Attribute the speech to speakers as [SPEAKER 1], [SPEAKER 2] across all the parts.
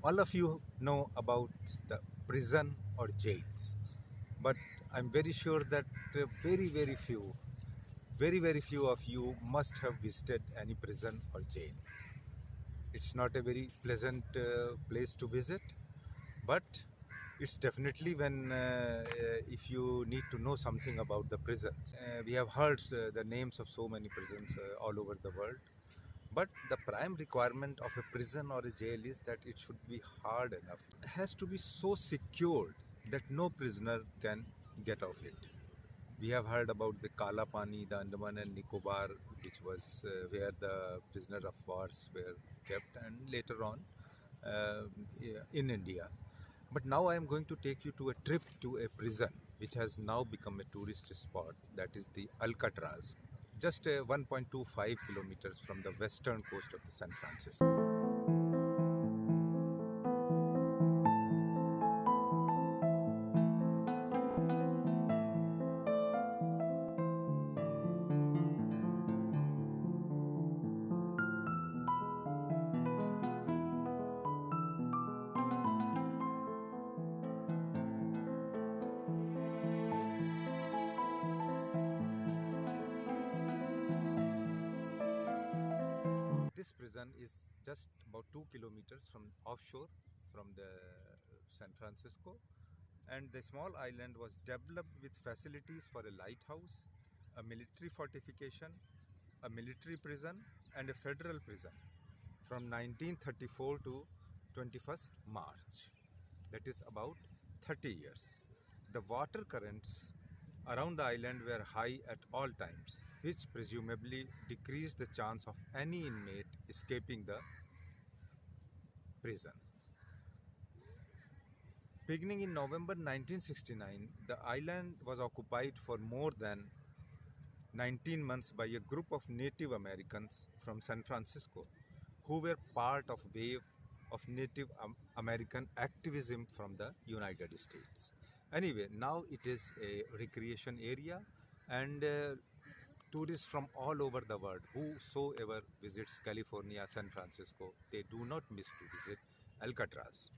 [SPEAKER 1] All of you know about the prison or jails, but I'm very sure that very few of you must have visited any prison or jail. It's not a very pleasant place to visit, but it's definitely when if you need to know something about the prisons. We have heard the names of so many prisons all over the world, but the prime requirement of a prison or a jail is that it should be hard enough. It has to be so secured that no prisoner can get off it. We have heard about the Kala Pani, the Andaman and Nicobar, which was where the prisoner of wars were kept, and later on uh, in India. But now I am going to take you to a trip to a prison which has now become a tourist spot, that is the Alcatraz, just 1.25 kilometers from the western coast of the San Francisco. This prison is just about 2 kilometers from offshore from the San Francisco, and the small island was developed with facilities for a lighthouse, a military fortification, a military prison, and a federal prison from 1934 to 21st March. That is about 30 years. The water currents around the island were high at all times, which presumably decreased the chance of any inmate escaping the prison. Beginning in November 1969, the island was occupied for more than 19 months by a group of Native Americans from San Francisco who were part of wave of Native American activism from the United States. Anyway, now it is a recreation area, and tourists from all over the world, whosoever visits California, San Francisco, they do not miss to visit Alcatraz.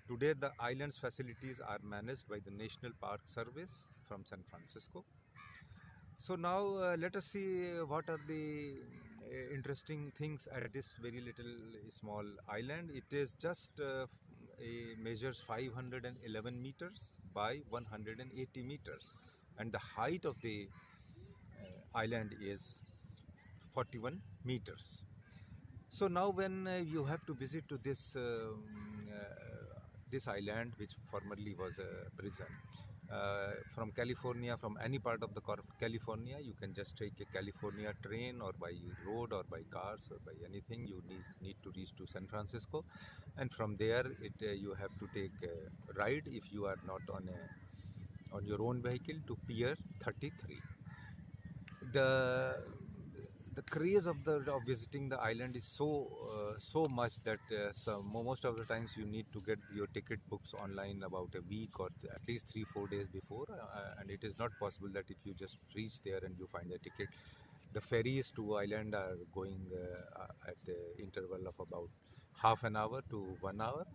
[SPEAKER 1] Today, the island's facilities are managed by the National Park Service from San Francisco. So now let us see what are the interesting things at this very little small island. It is just measures 511 meters by 180 meters, and the height of the island is 41 meters. So now, when you have to visit to this island, which formerly was a prison, from California, from any part of the California, you can just take a California train, or by road, or by cars, or by anything. You need to reach to San Francisco, and from there, you have to take a ride if you are not on your own vehicle to Pier 33. the the craze of visiting the island is so much that most of the times you need to get your ticket books online about a week or at least 3-4 days before, and it is not possible that if you just reach there and you find a ticket. The ferries to island are going at the interval of about half an hour to 1 hour,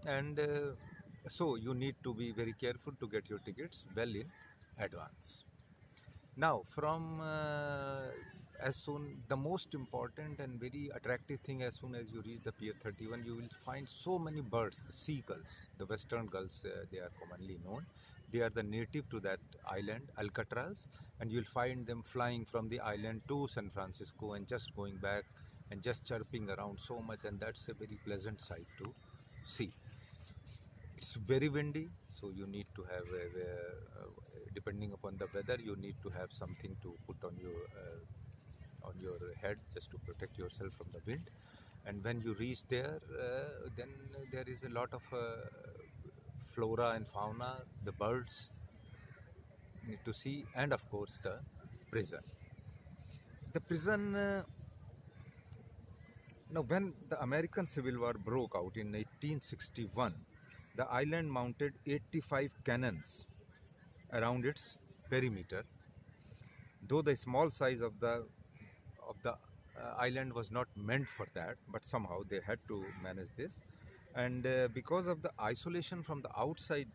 [SPEAKER 1] and so you need to be very careful to get your tickets well in advance. Now, from as soon the most important and very attractive thing, as soon as you reach the Pier 31, you will find so many birds, the seagulls, the western gulls, they are commonly known. They are the native to that island, Alcatraz, and you'll find them flying from the island to San Francisco and just going back and just chirping around so much, and that's a very pleasant sight to see. It's very windy, so you need to have depending upon the weather, you need to have something to put on your head just to protect yourself from the wind. And when you reach there, then there is a lot of flora and fauna, the birds need to see, and of course the prison. Now, when the American Civil War broke out in 1861, the island mounted 85 cannons around its perimeter. Though the small size of the island was not meant for that, but somehow they had to manage this. And because of the isolation from the outside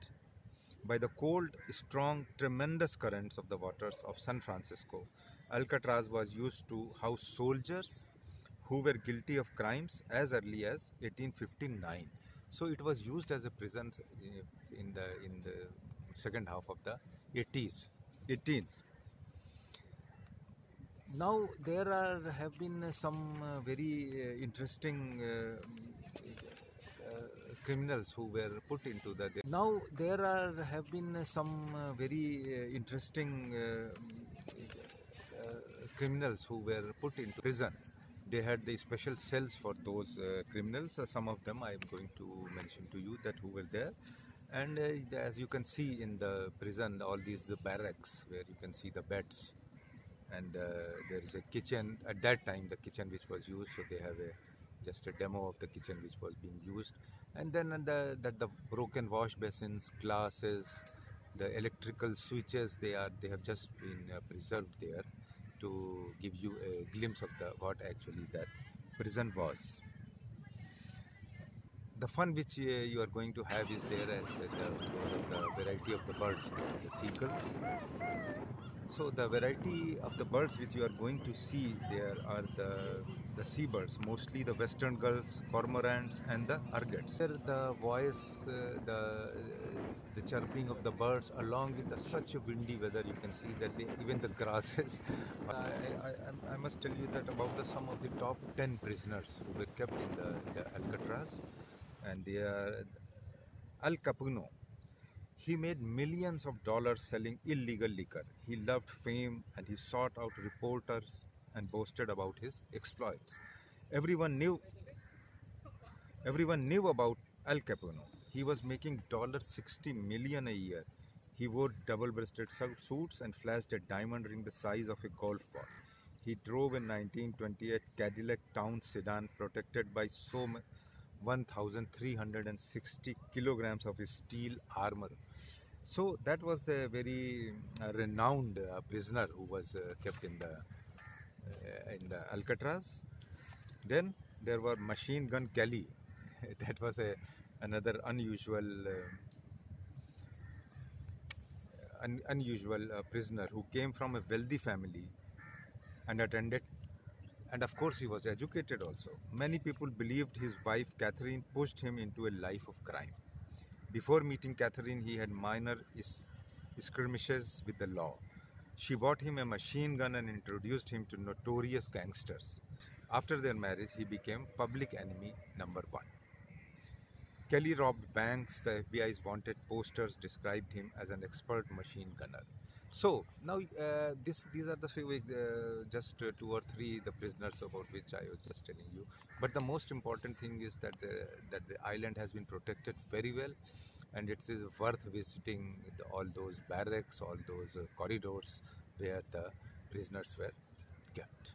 [SPEAKER 1] by the cold, strong, tremendous currents of the waters of San Francisco, Alcatraz was used to house soldiers who were guilty of crimes as early as 1859. So it was used as a prison in the second half of the 80s, 18s. Now there have been some very interesting criminals who were put into the. Now there have been some very interesting criminals who were put into prison. They had the special cells for those criminals. Some of them I am going to mention to you that who were there. And as you can see in the prison, all these the barracks where you can see the beds, and there is a kitchen. At that time, the kitchen which was used, so they have just a demo of the kitchen which was being used. And then the broken wash basins, glasses, the electrical switches, they have just been preserved there to give you a glimpse of what actually that prison was. The fun which you are going to have is there as the variety of the birds, the seagulls. So the variety of the birds which you are going to see there are the seabirds, mostly the western gulls, cormorants, and the ergets. There the voice, the chirping of the birds, along with such a windy weather, you can see that even the grasses. I must tell you that about some of the top 10 prisoners who were kept in the Alcatraz, and they are Al Capone. He made millions of dollars selling illegal liquor. He loved fame and he sought out reporters and boasted about his exploits. Everyone knew about Al Capone. He was making $60 million a year. He wore double-breasted suits and flashed a diamond ring the size of a golf ball. He drove a 1928 Cadillac Town sedan protected by 1,360 kilograms of steel armor. So that was the very renowned prisoner who was kept in the Alcatraz. Then there were Machine Gun Kelly. That was another unusual prisoner who came from a wealthy family and attended. And of course, he was educated also. Many people believed his wife Catherine pushed him into a life of crime. Before meeting Catherine, he had minor skirmishes with the law. She bought him a machine gun and introduced him to notorious gangsters. After their marriage, he became public enemy number one. Kelly robbed banks. The FBI's wanted posters described him as an expert machine gunner. So now these are the just 2 or 3 the prisoners about which I was just telling you. But the most important thing is that the island has been protected very well, and it is worth visiting all those barracks, all those corridors where the prisoners were kept.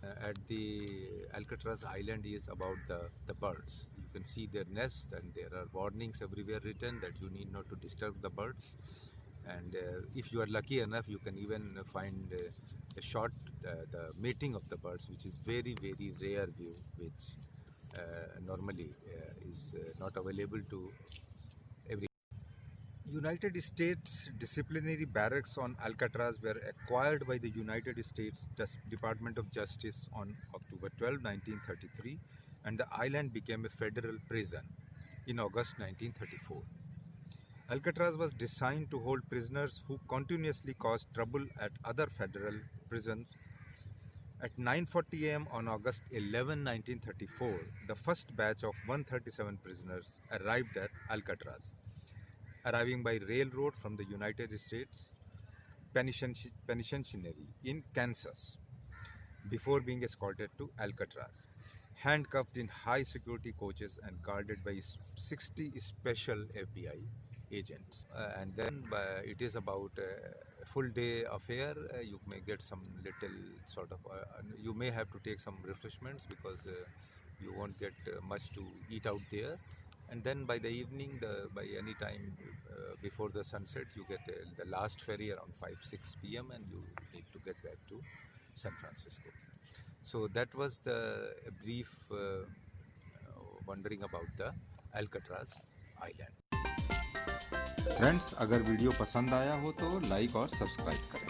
[SPEAKER 1] At the Alcatraz Island is about the birds. You can see their nest, and there are warnings everywhere written that you need not to disturb the birds. And if you are lucky enough, you can even find a shot, the mating of the birds, which is very, very rare view, which normally is not available to every. United States disciplinary barracks on Alcatraz were acquired by the United States Department of Justice on October 12, 1933, and the island became a federal prison in August 1934. Alcatraz was designed to hold prisoners who continuously caused trouble at other federal prisons. At 9:40 a.m. on August 11, 1934, the first batch of 137 prisoners arrived at Alcatraz, arriving by railroad from the United States Penitentiary in Kansas, before being escorted to Alcatraz, handcuffed in high security coaches and guarded by 60 special FBI agents. And then it is about a full day affair. You may get some little sort of, you may have to take some refreshments because you won't get much to eat out there. And then by the evening, by any time before the sunset, you get the last ferry around 5-6 p.m. and you need to get back to San Francisco. So that was a brief wondering about the Alcatraz Island. Friends, अगर video पसंद आया हो तो like और subscribe करें।